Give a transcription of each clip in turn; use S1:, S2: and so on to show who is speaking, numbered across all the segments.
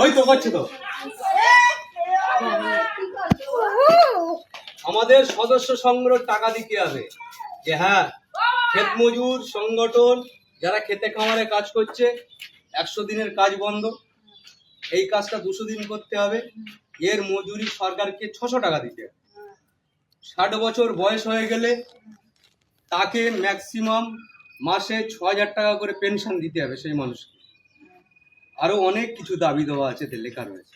S1: ওই তো করছে তো। আমাদের সদস্য সংগ্রহ টাকা দিতে হবে যে হ্যাঁ ক্ষেত মজুর সংগঠন যারা খেতে খামারে কাজ করছে 100 দিনের কাজ বন্ধ, এই কাজটা 200 দিন করতে হবে, এর মজুরি সরকারকে 600 টাকা দিতে হবে। 60 বছর বয়স হয়ে গেলে তাকে ম্যাক্সিমাম মাসে 6000 টাকা করে পেনশন দিতে হবে সেই মানুষকে। আরো অনেক কিছু দাবি দেওয়া আছে, লেখা রয়েছে।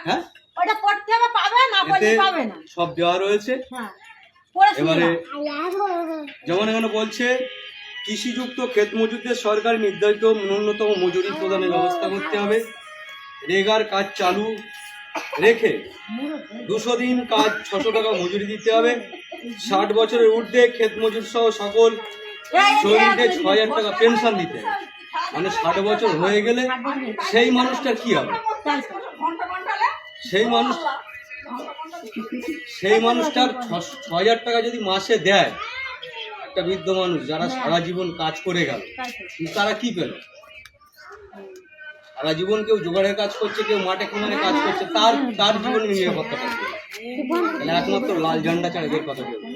S1: হ্যাঁ সব দেওয়া রয়েছে। এবারে যেমন এখানে বলছে কৃষিযুক্ত ক্ষেত মজুরদের সরকার নির্ধারিত ন্যূনতম মজুরি প্রদানের ব্যবস্থা করতে হবে। রেগার কাজ চালু রেখে 200 দিন কাজ 600 টাকা মজুরি দিতে হবে। 60 বছরের ঊর্ধ্বে ক্ষেত মজুর সহ সকল শ্রমিকদের 6000 টাকা পেনশন দিতে হবে। মানে 60 বছর হয়ে গেলে সেই মানুষটার কি হবে? সেই মানুষটার 6000 টাকা যদি মাসে দেয় একটা বৃদ্ধ মানুষ যারা সারা জীবন কাজ করে গেল, তারা কি পেল? সারা জীবন কেউ জোগাড়ের কাজ করছে, কেউ মাঠে খামারে কাজ করছে, তার জীবনের নিরাপত্তাটা কি? একমাত্র লাল ঝান্ডা ছাড়া এদের কথা বলবো।